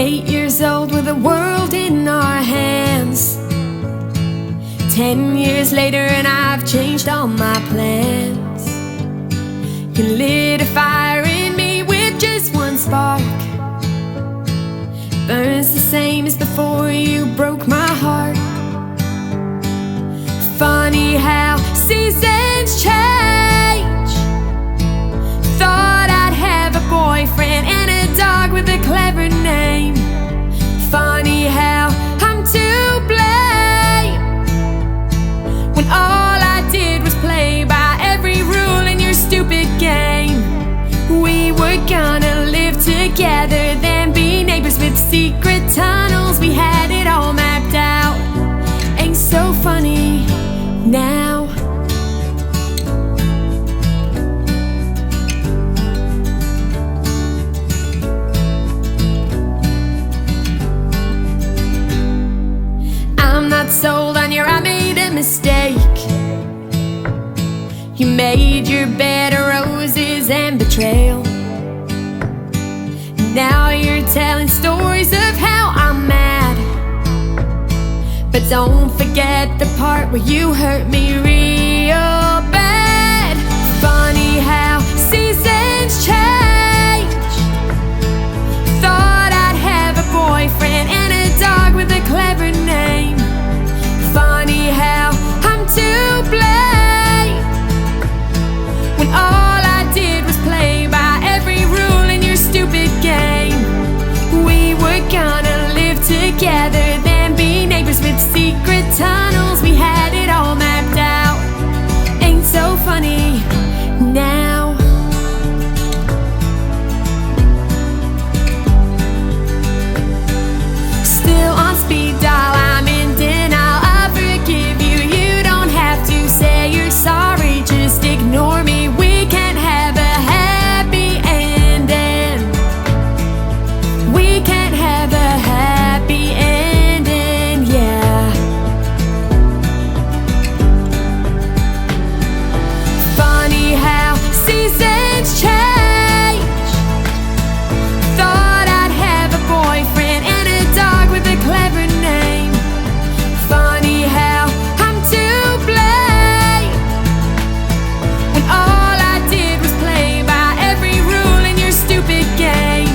8 years old with the world in our hands. 10 years later and I've changed all my plans. You lit a fire in me with just one spark. Burns the same as before you broke my heart. Funny how seasons change. Thought I'd have a boyfriend and a dog with a clever name. Funny how I'm to blame when all I did was play by every rule in your stupid game. We were gonna live together, then be neighbors with secret tunnels. We had it all mapped out. Ain't so funny now. I'm not sold on your I made a mistake. You made your bed of roses and betrayal. Now you're telling stories of how I'm mad. But don't forget the part where you hurt me real bad. Funny how seasons change. Thought I'd have a boyfriend and a dog with a clever name. Funny how I'm to blame when all I did was play by every rule in your stupid game. We were gonna live together, then be neighbors with secret tunnels. We had it all mapped out. Ain't so funny now. Still on speed dial, I'm in denial. I forgive you, you don't have to say you're sorry. Just ignore me, we can't have a happy ending. We can't have a happy ending, yeah. Funny how seasons change. Thought I'd have a boyfriend and a dog with a clever name. Funny how I'm to blame when all I did was play by every rule in your stupid game.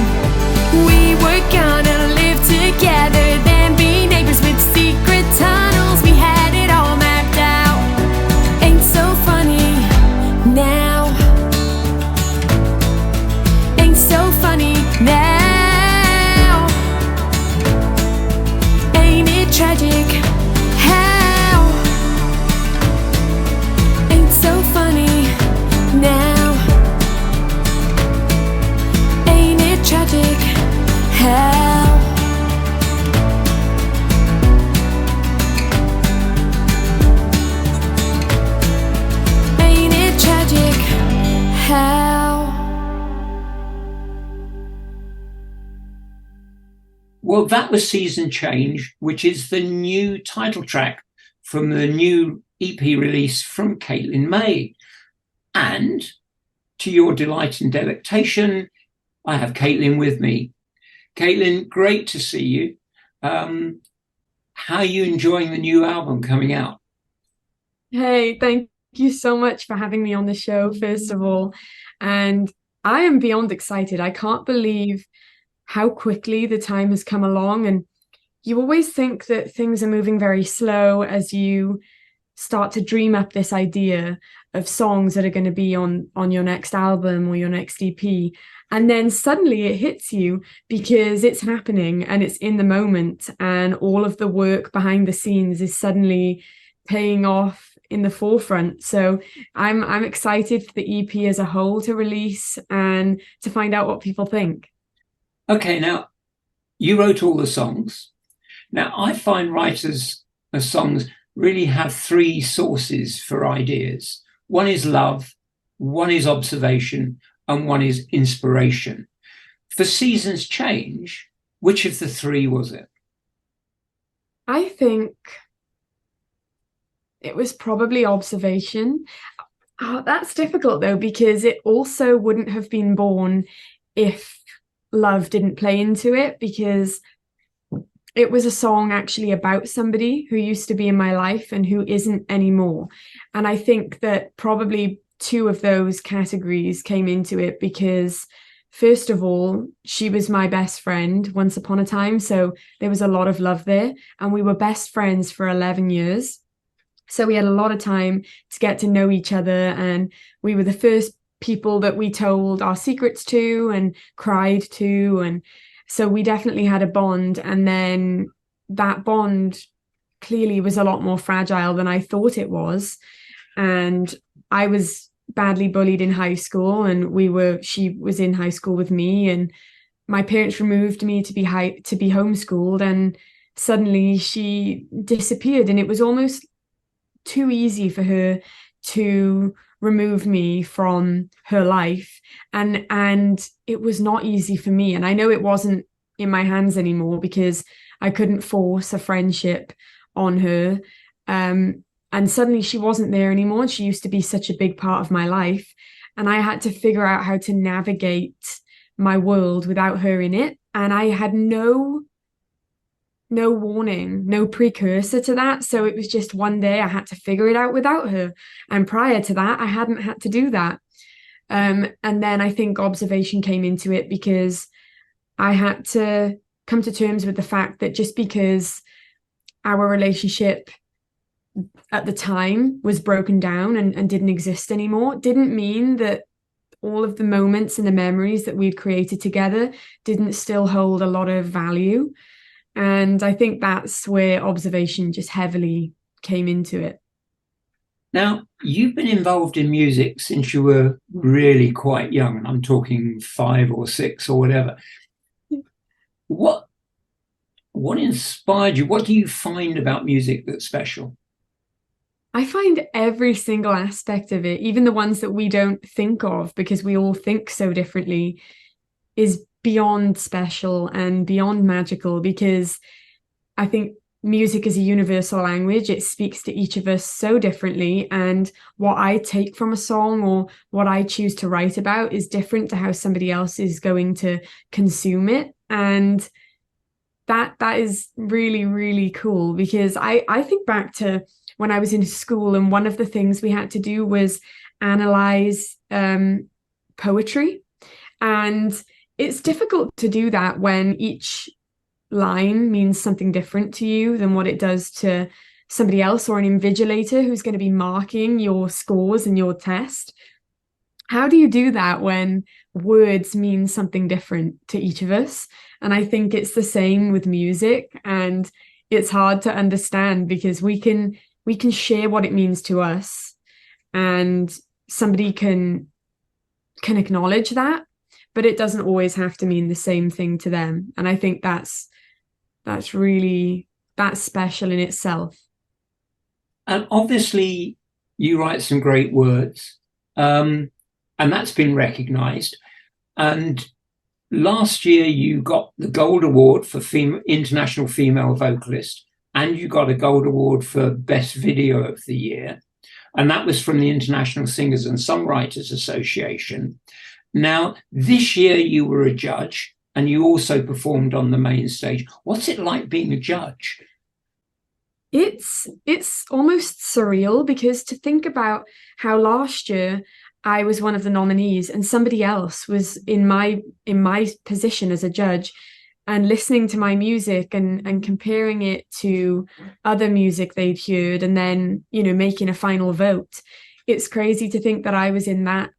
We were gonna live together, then be neighbors with secret tunnels. We had it all mapped out. Ain't so funny now. Ain't so funny now. Ain't it tragic how? Ain't so funny now. Ain't it tragic how? Ain't it tragic how? Well, that was Season Change, which is the new title track from the new EP release from Caitlin Mae. And to your delight and delectation, I have Caitlin with me. Caitlin, great to see you. How are you enjoying the new album coming out? Hey, thank you so much for having me on the show, first of all. And I am beyond excited. I can't believe how quickly the time has come along. And you always think that things are moving very slow as you start to dream up this idea of songs that are going to be on your next album or your next EP. And then suddenly it hits you because it's happening and it's in the moment, and all of the work behind the scenes is suddenly paying off in the forefront. So I'm excited for the EP as a whole to release and to find out what people think. Okay, now you wrote all the songs. Now I find writers of songs really have three sources for ideas. One is love, one is observation, and one is inspiration. For Seasons Change, which of the three was it? I think it was probably observation. Oh, that's difficult though, because it also wouldn't have been born if love didn't play into it, because it was a song actually about somebody who used to be in my life and who isn't anymore. And I think that probably two of those categories came into it because, first of all, she was my best friend once upon a time. So there was a lot of love there. And we were best friends for 11 years. So we had a lot of time to get to know each other. And we were the first people that we told our secrets to and cried to. And so we definitely had a bond. And then that bond clearly was a lot more fragile than I thought it was. And I was badly bullied in high school, and she was in high school with me, and my parents removed me to be homeschooled, and suddenly she disappeared, and it was almost too easy for her to remove me from her life, and it was not easy for me. And I know it wasn't in my hands anymore because I couldn't force a friendship on her. And suddenly she wasn't there anymore. She used to be such a big part of my life. And I had to figure out how to navigate my world without her in it. And I had no warning, no precursor to that. So it was just one day I had to figure it out without her. And prior to that, I hadn't had to do that. And then I think observation came into it because I had to come to terms with the fact that just because our relationship at the time was broken down and didn't exist anymore, didn't mean that all of the moments and the memories that we'd created together didn't still hold a lot of value. And I think that's where observation just heavily came into it. Now, you've been involved in music since you were really quite young. I'm talking 5 or 6 or whatever. What inspired you? What do you find about music that's special? I find every single aspect of it, even the ones that we don't think of because we all think so differently, is beyond special and beyond magical, because I think music is a universal language. It speaks to each of us so differently. And what I take from a song or what I choose to write about is different to how somebody else is going to consume it. And that is really, really cool, because I think back to when I was in school, and one of the things we had to do was analyze poetry. And it's difficult to do that when each line means something different to you than what it does to somebody else or an invigilator who's going to be marking your scores in your test. How do you do that when words mean something different to each of us? And I think it's the same with music, and it's hard to understand because we can share what it means to us, and somebody can acknowledge that, but it doesn't always have to mean the same thing to them. And I think that's special in itself. And obviously you write some great words, and that's been recognized. And last year you got the Gold Award for International Female Vocalist, and you got a Gold Award for Best Video of the Year. And that was from the International Singers and Songwriters Association. Now, this year you were a judge, and you also performed on the main stage. What's it like being a judge? It's almost surreal, because to think about how last year I was one of the nominees and somebody else was in my position as a judge, and listening to my music and comparing it to other music they'd heard, and then, making a final vote. It's crazy to think that I was in that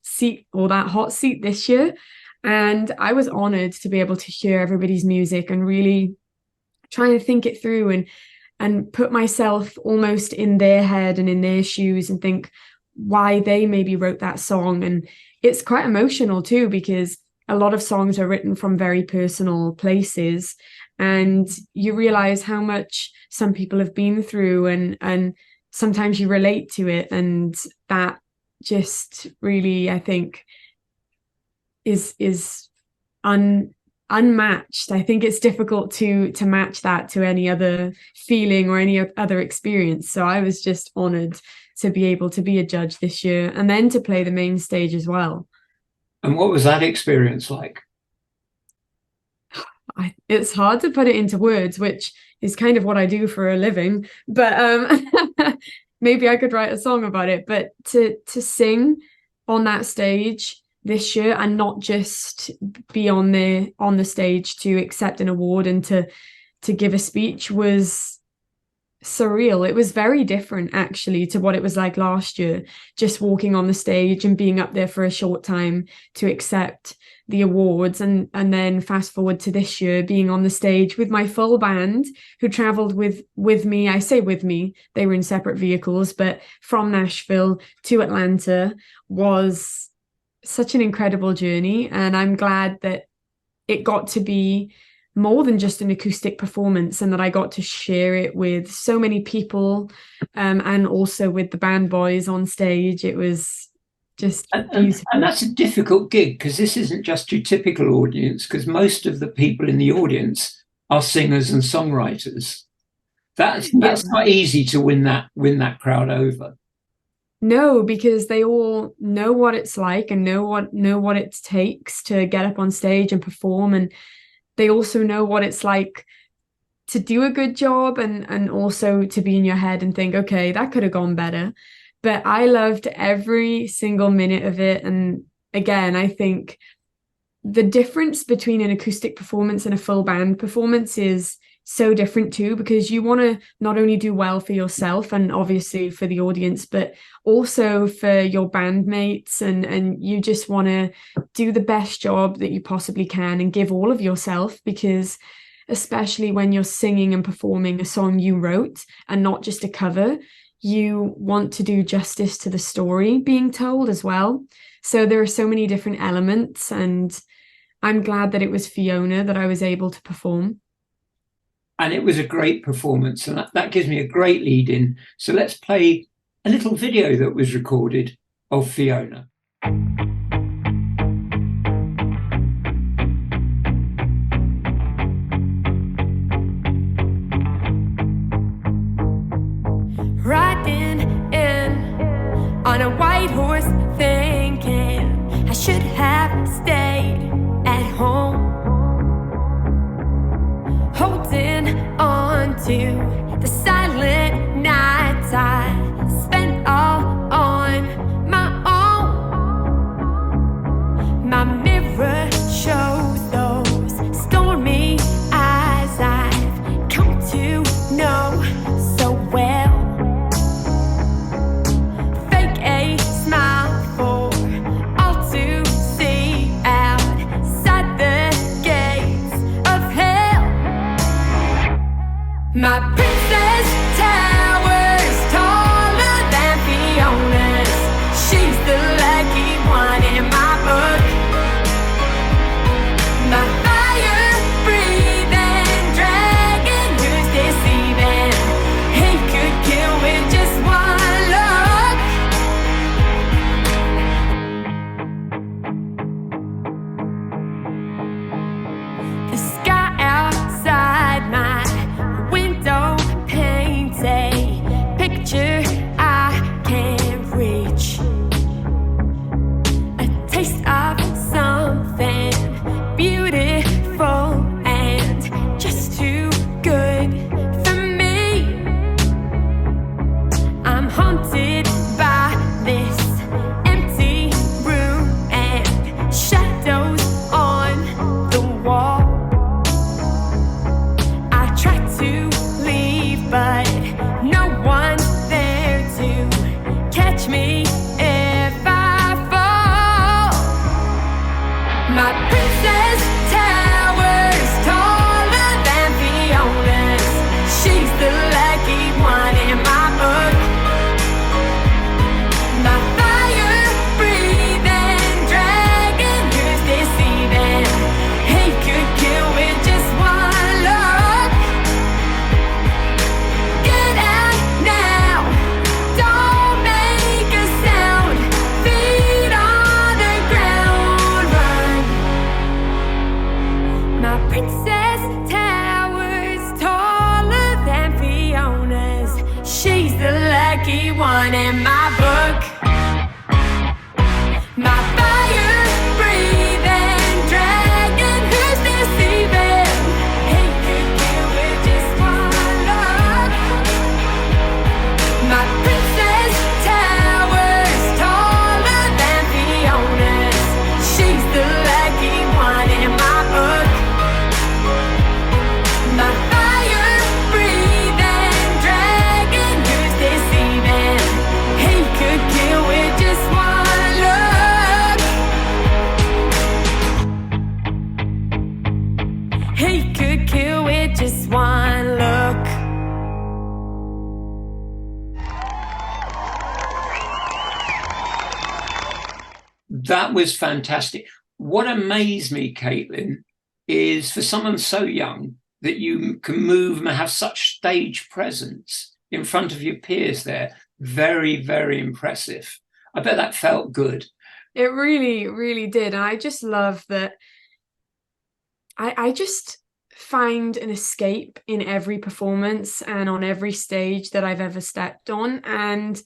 seat, or that hot seat, this year. And I was honored to be able to hear everybody's music and really try and think it through and put myself almost in their head and in their shoes and think why they maybe wrote that song. And it's quite emotional too, because a lot of songs are written from very personal places, and you realize how much some people have been through, and sometimes you relate to it, and that just really, I think, is unmatched. I think it's difficult to match that to any other feeling or any other experience. So I was just honored to be able to be a judge this year, and then to play the main stage as well. And what was that experience like? it's hard to put it into words, which is kind of what I do for a living. But maybe I could write a song about it. But to sing on that stage this year and not just be on the stage to accept an award and to give a speech was surreal. It was very different actually to what it was like last year, just walking on the stage and being up there for a short time to accept the awards, and then fast forward to this year being on the stage with my full band who traveled with me. I say with me, they were in separate vehicles, but from Nashville to Atlanta was such an incredible journey, and I'm glad that it got to be more than just an acoustic performance and that I got to share it with so many people, and also with the band boys on stage. It was just beautiful. And that's a difficult gig because this isn't just your typical audience, because most of the people in the audience are singers and songwriters. That's not easy to win that crowd over. No, because they all know what it's like and know what it takes to get up on stage and perform, and they also know what it's like to do a good job and also to be in your head and think, okay, that could have gone better. But I loved every single minute of it. And again, I think the difference between an acoustic performance and a full band performance is so different too, because you want to not only do well for yourself and obviously for the audience, but also for your bandmates, and you just want to do the best job that you possibly can and give all of yourself, because especially when you're singing and performing a song you wrote and not just a cover, you want to do justice to the story being told as well. So there are so many different elements, and I'm glad that it was Fiona that I was able to perform. And it was a great performance, and that gives me a great lead in. So let's play a little video that was recorded of Fiona. Riding in on a white horse, thinking I should have stayed at home, holding on to the silent nights I spent all on my own. My mirror shows those stormy eyes I've come to know so well. Fake a smile for That was fantastic. What amazed me, Caitlin, is for someone so young that you can move and have such stage presence in front of your peers there. Very, very impressive. I bet that felt good. It really, really did. And I just love that I just find an escape in every performance and on every stage that I've ever stepped on. And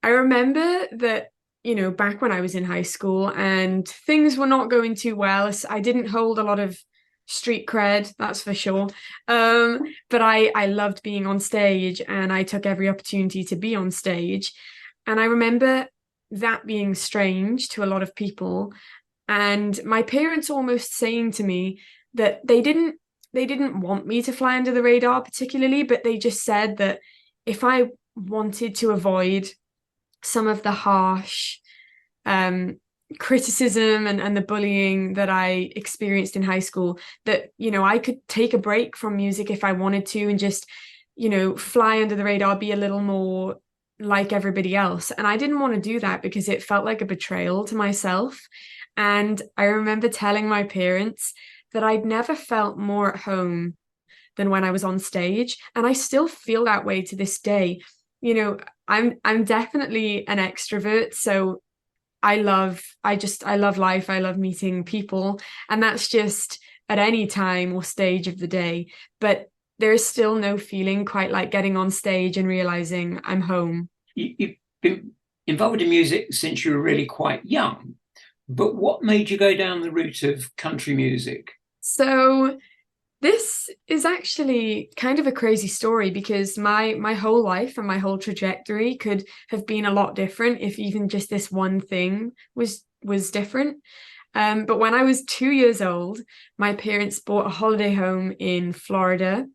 I remember that, you know, back when I was in high school and things were not going too well, I didn't hold a lot of street cred, that's for sure. But I loved being on stage and I took every opportunity to be on stage. And I remember that being strange to a lot of people. And my parents almost saying to me that they didn't want me to fly under the radar particularly, but they just said that if I wanted to avoid some of the harsh criticism and the bullying that I experienced in high school, that, you know, I could take a break from music if I wanted to and just, you know, fly under the radar, be a little more like everybody else. And I didn't want to do that because it felt like a betrayal to myself. And I remember telling my parents that I'd never felt more at home than when I was on stage. And I still feel that way to this day. You know, I'm definitely an extrovert. So I love life. I love meeting people. And that's just at any time or stage of the day. But there is still no feeling quite like getting on stage and realizing I'm home. You've been involved in music since you were really quite young. But what made you go down the route of country music? So this is actually kind of a crazy story because my whole life and my whole trajectory could have been a lot different if even just this one thing was different. But when I was 2 years old, my parents bought a holiday home in Florida.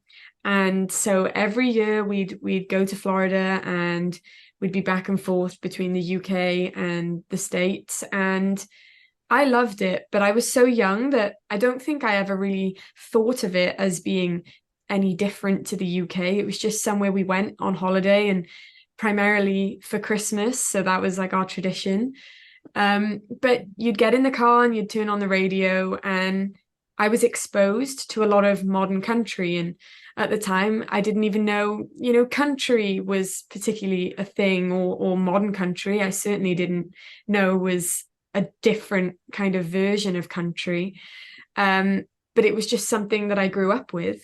And so every year we'd go to Florida and we'd be back and forth between the UK and the States. And I loved it, but I was so young that I don't think I ever really thought of it as being any different to the UK. It was just somewhere we went on holiday and primarily for Christmas. So that was like our tradition. But you'd get in the car and you'd turn on the radio, and I was exposed to a lot of modern country. And at the time, I didn't even know, you know, country was particularly a thing, or modern country. I certainly didn't know was a different kind of version of country. But it was just something that I grew up with.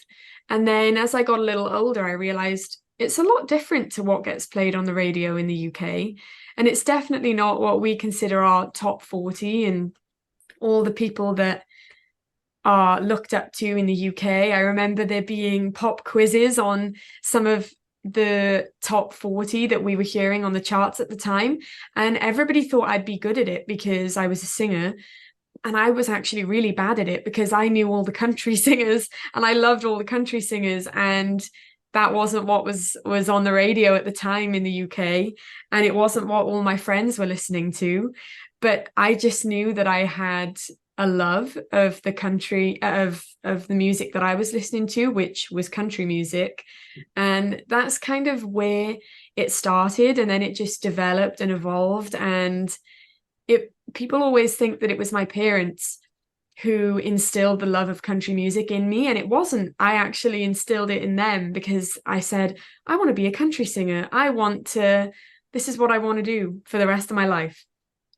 And then as I got a little older, I realized it's a lot different to what gets played on the radio in the UK. And it's definitely not what we consider our top 40 and all the people that are looked up to in the UK. I remember there being pop quizzes on some of the top 40 that we were hearing on the charts at the time, and everybody thought I'd be good at it because I was a singer, and I was actually really bad at it because I knew all the country singers and I loved all the country singers, and that wasn't what was on the radio at the time in the UK, and it wasn't what all my friends were listening to. But I just knew that I had a love of the country, of the music that I was listening to, which was country music. And that's kind of where it started. And then it just developed and evolved. And people always think that it was my parents who instilled the love of country music in me. And it wasn't. I actually instilled it in them because I said, I want to be a country singer. This is what I want to do for the rest of my life.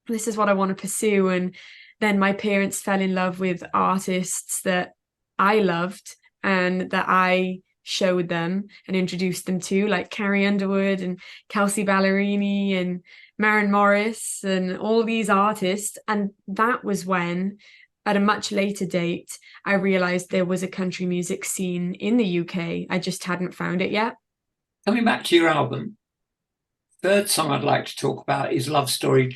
This is what I want to pursue. And then my parents fell in love with artists that I loved and that I showed them and introduced them to, like Carrie Underwood and Kelsey Ballerini and Maren Morris and all these artists. And that was when, at a much later date, I realized there was a country music scene in the UK. I just hadn't found it yet. Coming back to your album, third song I'd like to talk about is Love Story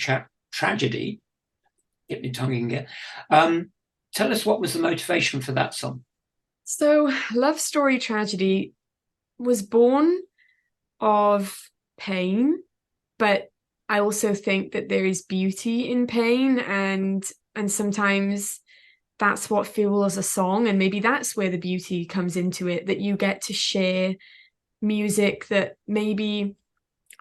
Tragedy. Get my tongue in here. Tell us, what was the motivation for that song? So Love Story Tragedy was born of pain, but I also think that there is beauty in pain, and sometimes that's what fuels a song, and maybe that's where the beauty comes into it, that you get to share music that maybe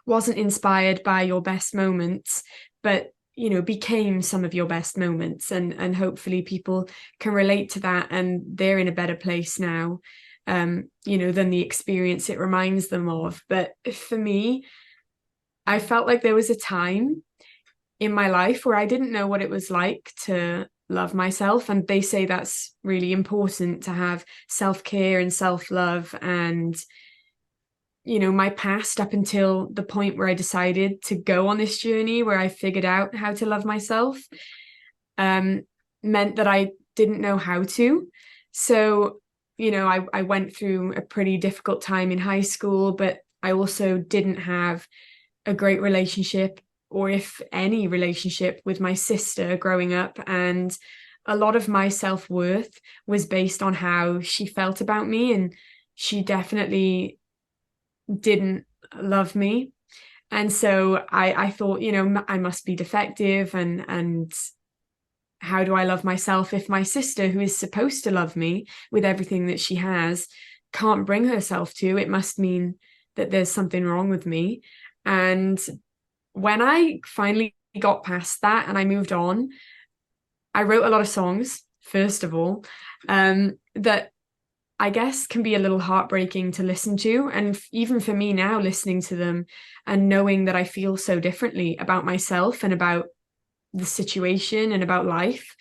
wasn't inspired by your best moments, but became some of your best moments, and hopefully people can relate to that and they're in a better place now, than the experience it reminds them of. But for me, I felt like there was a time in my life where I didn't know what it was like to love myself. And they say that's really important, to have self-care and self-love. And, my past, up until the point where I decided to go on this journey where I figured out how to love myself, meant that I didn't know how to. So, I went through a pretty difficult time in high school, but I also didn't have a great relationship, or if any relationship, with my sister growing up. And a lot of my self-worth was based on how she felt about me, and she definitely didn't love me. And so I thought, I must be defective, and how do I love myself if my sister, who is supposed to love me with everything that she has, can't bring herself to? It must mean that there's something wrong with me. And when I finally got past that and I moved on, I wrote a lot of songs, first of all, that I guess can be a little heartbreaking to listen to. And even for me now, listening to them and knowing that I feel so differently about myself and about the situation and about life.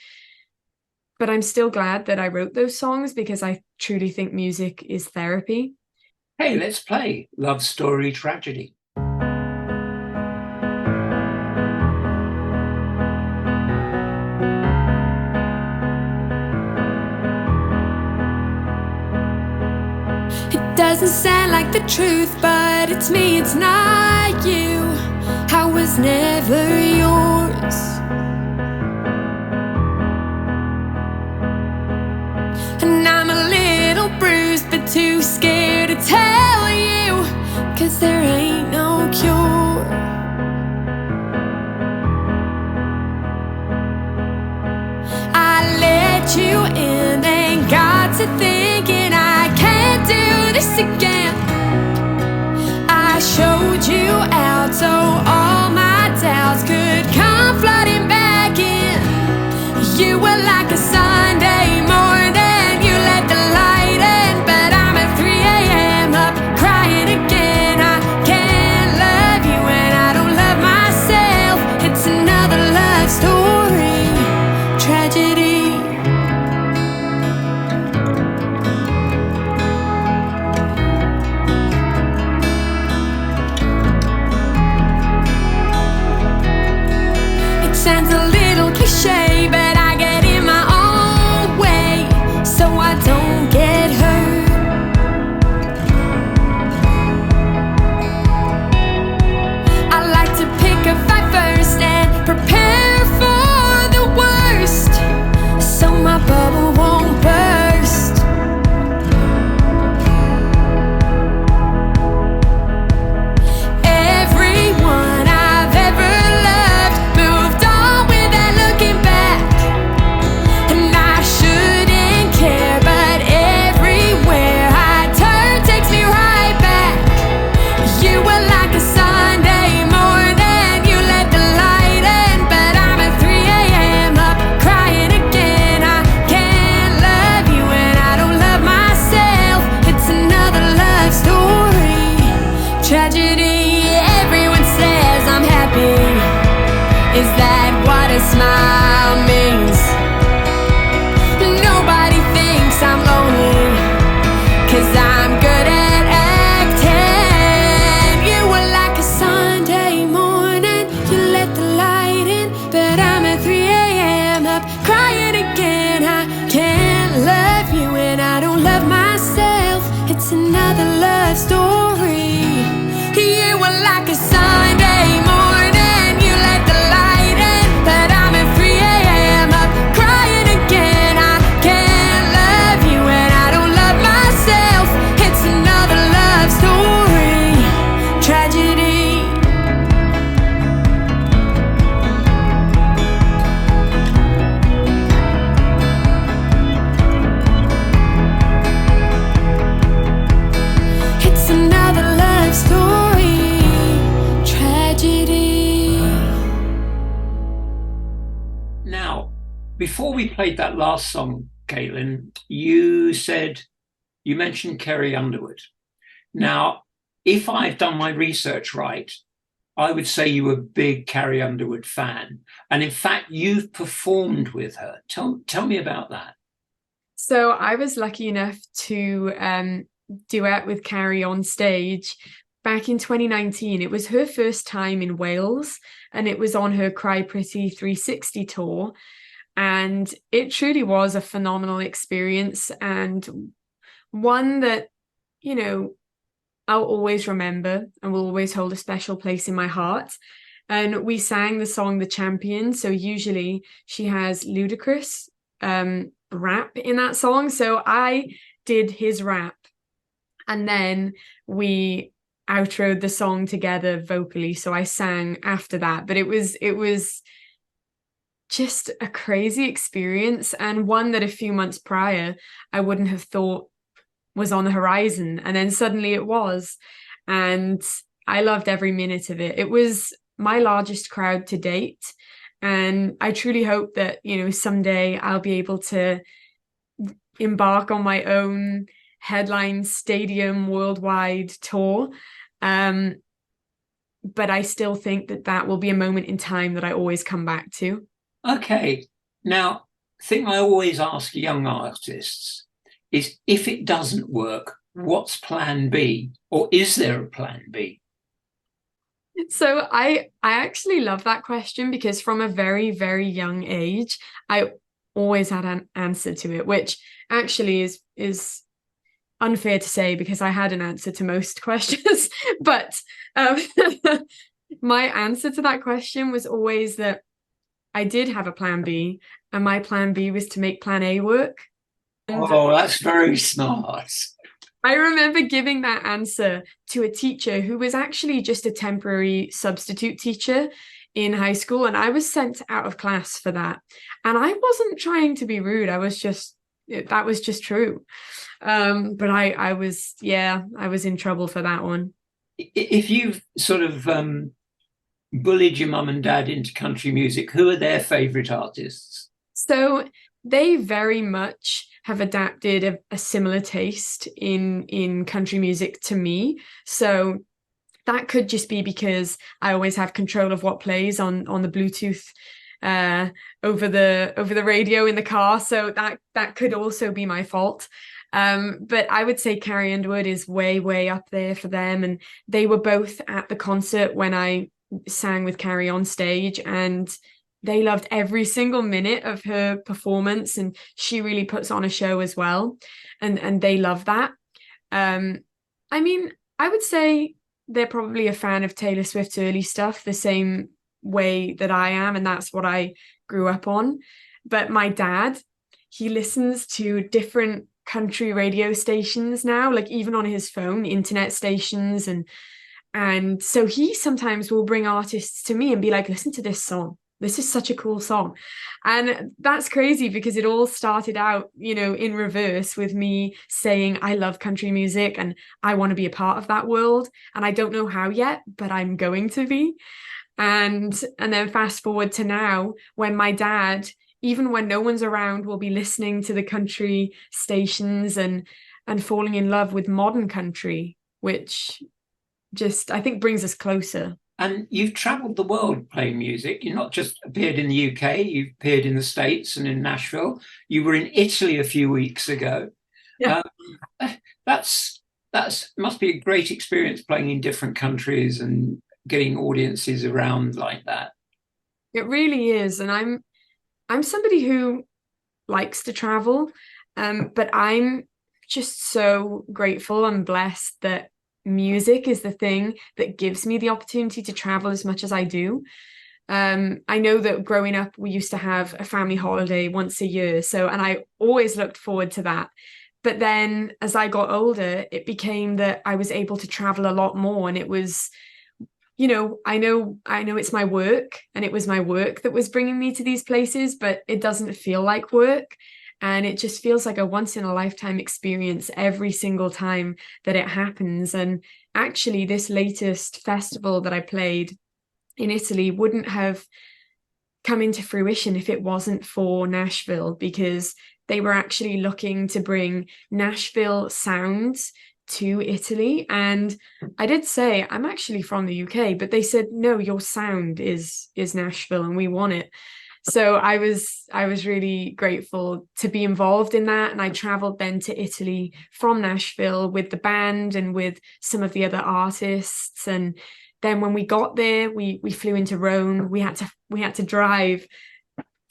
But I'm still glad that I wrote those songs, because I truly think music is therapy. Hey, let's play Love Story Tragedy. It doesn't sound like the truth, but it's me, it's not you. I was never yours. And I'm a little bruised, but too scared to tell you, 'cause there ain't no cure. I let you in and got to thinking I can't do this again. I showed you out so all my doubts could come flooding back in. You were like a Sunday morning, you let the light in, but I'm at 3 a.m. up crying again. I can't love you and I don't love myself. It's another love story tragedy. Sounds a little cliche, but I get in my own way so I don't get hurt. I like to pick a fight first and prepare for the worst, so my bubble won't burst. Everyone I've ever loved moved on without looking back, and I shouldn't care, but everywhere I turn takes me right back. You were like a Sunday morning, you let the light in, but I'm at 3 a.m. up crying again. I can't love you and I don't love myself. It's another love story tragedy. Everyone says I'm happy. Is that what a smile means? Nobody thinks I'm lonely, 'cause I'm good at acting. You were like a Sunday morning, you let the light in, but I'm at 3 a.m. up crying again. I can't love you and I don't love myself. It's another love story. You were like a Sunday morning, you let the light in, but I'm at 3 a.m. up Now, before we played that last song, Caitlin, you mentioned Carrie Underwood. Now, if I've done my research right, I would say you were a big Carrie Underwood fan. And in fact, you've performed with her. Tell me about that. So I was lucky enough to duet with Carrie on stage back in 2019. It was her first time in Wales, and it was on her Cry Pretty 360 tour. And it truly was a phenomenal experience, and one that, you know, I'll always remember and will always hold a special place in my heart. And we sang the song The Champion. So usually she has Ludacris rap in that song. So I did his rap, and then we outroed the song together vocally. So I sang after that. But it was just a crazy experience, and one that a few months prior I wouldn't have thought was on the horizon, and then suddenly it was, and I loved every minute of it. It was my largest crowd to date, and I truly hope that, you know, someday I'll be able to embark on my own headline stadium worldwide tour. But I still think that that will be a moment in time that I always come back to. Okay. Now, thing I always ask young artists is, if it doesn't work, what's plan B? Or is there a plan B? So I actually love that question, because from a very, very young age, I always had an answer to it, which actually is unfair to say, because I had an answer to most questions. But my answer to that question was always that I did have a plan B, and my plan B was to make plan A work. And Oh, that's very smart. I remember giving that answer to a teacher who was actually just a temporary substitute teacher in high school, and I was sent out of class for that. And I wasn't trying to be rude. That was just true. But I was in trouble for that one. If you've sort of bullied your mum and dad into country music, who are their favourite artists? So they very much have adapted a similar taste in country music to me. So that could just be because I always have control of what plays on the Bluetooth over the radio in the car. So that could also be my fault. But I would say Carrie Underwood is way, way up there for them. And they were both at the concert when I sang with Carrie on stage, and they loved every single minute of her performance, and she really puts on a show as well. And they love that. I mean, I would say they're probably a fan of Taylor Swift's early stuff, the same way that I am, and that's what I grew up on. But my dad, he listens to different country radio stations now, like even on his phone, internet stations, and so he sometimes will bring artists to me and be like, listen to this song. This is such a cool song. And that's crazy, because it all started out, you know, in reverse with me saying, I love country music and I want to be a part of that world. And I don't know how yet, but I'm going to be. And then fast forward to now, when my dad, even when no one's around, will be listening to the country stations and falling in love with modern country, which just, I think, brings us closer. And you've travelled the world playing music. You've not just appeared in the UK, you've appeared in the States and in Nashville. You were in Italy a few weeks ago. Yeah. That's must be a great experience, playing in different countries and getting audiences around like that. It really is. And I'm somebody who likes to travel, but I'm just so grateful and blessed that music is the thing that gives me the opportunity to travel as much as I do. I know that growing up, we used to have a family holiday once a year. And I always looked forward to that. But then as I got older, it became that I was able to travel a lot more. And it was, you know I know it's my work, and it was my work that was bringing me to these places, but it doesn't feel like work. And it just feels like a once in a lifetime experience every single time that it happens. And actually, this latest festival that I played in Italy wouldn't have come into fruition if it wasn't for Nashville, because they were actually looking to bring Nashville sounds to Italy. And I did say, I'm actually from the UK, but they said, no, your sound is Nashville and we want it. So I was really grateful to be involved in that. And I traveled then to Italy from Nashville with the band and with some of the other artists. And then when we got there, we flew into Rome. We had to drive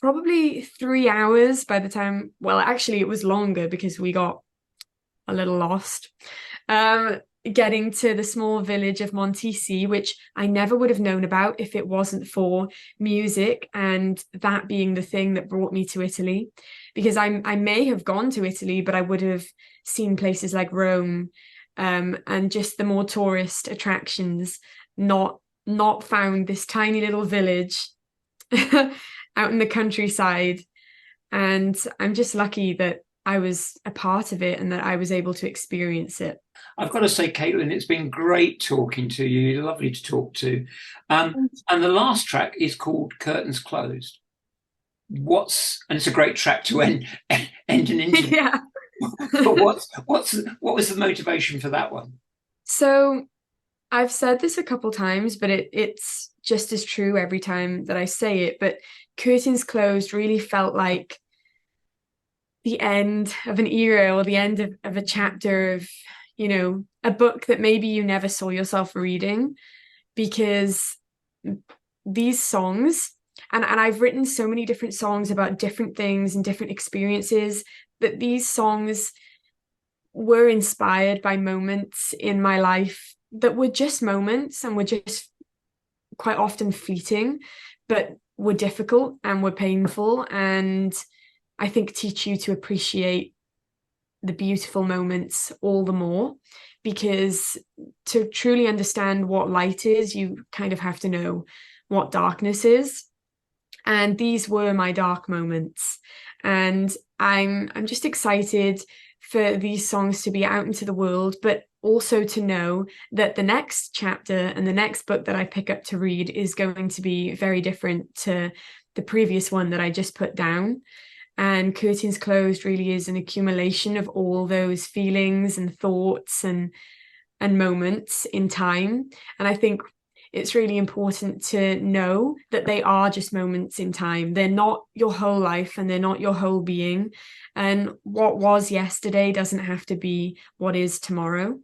probably 3 hours by the time, well, actually it was longer because we got a little lost. Getting to the small village of Montisi, which I never would have known about if it wasn't for music and that being the thing that brought me to Italy. Because I may have gone to Italy, but I would have seen places like Rome, and just the more tourist attractions, not found this tiny little village out in the countryside. And I'm just lucky that I was a part of it and that I was able to experience it. I've got to say, Caitlin, it's been great talking to you. You're lovely to talk to. And the last track is called Curtains Closed. And it's a great track to end an interview. Yeah. But what was the motivation for that one? So I've said this a couple times, but it's just as true every time that I say it. But Curtains Closed really felt like the end of an era, or the end of a chapter of, a book that maybe you never saw yourself reading, because these songs, and I've written so many different songs about different things and different experiences, that these songs were inspired by moments in my life that were just moments and were just quite often fleeting, but were difficult and were painful, and I think teach you to appreciate the beautiful moments all the more, because to truly understand what light is, you kind of have to know what darkness is. And these were my dark moments. And I'm just excited for these songs to be out into the world, but also to know that the next chapter and the next book that I pick up to read is going to be very different to the previous one that I just put down. And Curtains Closed really is an accumulation of all those feelings and thoughts and moments in time. And I think it's really important to know that they are just moments in time. They're not your whole life and they're not your whole being. And what was yesterday doesn't have to be what is tomorrow.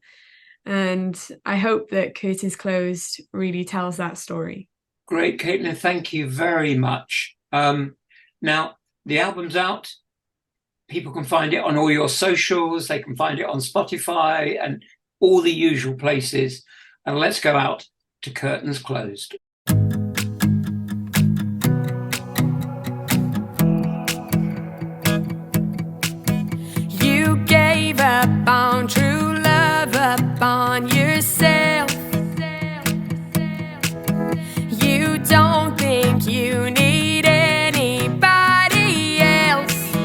And I hope that Curtains Closed really tells that story. Great, Caitlin. Thank you very much. Now, the album's out. People can find it on all your socials. They can find it on Spotify and all the usual places. And let's go out to Curtains Closed. You gave up on true love, up on yourself. You don't think you need anybody else.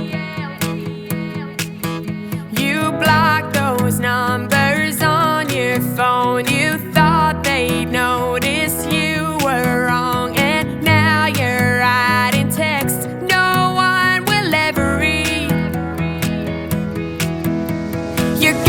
You block those numbers on your phone. You thought they'd notice you were wrong, and now you're writing text no one will ever read. You're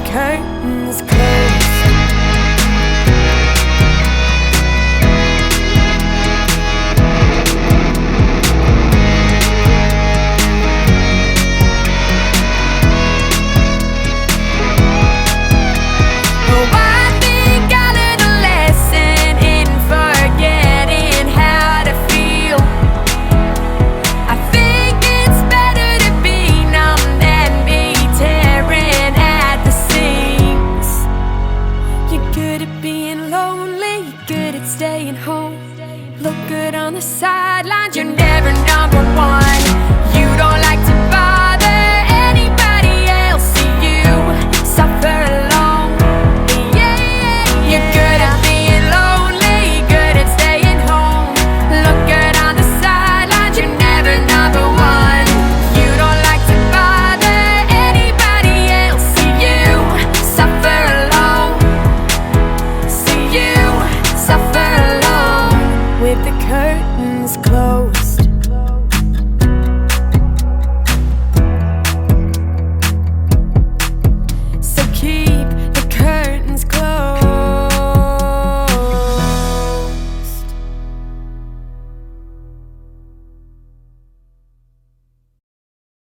curtains close.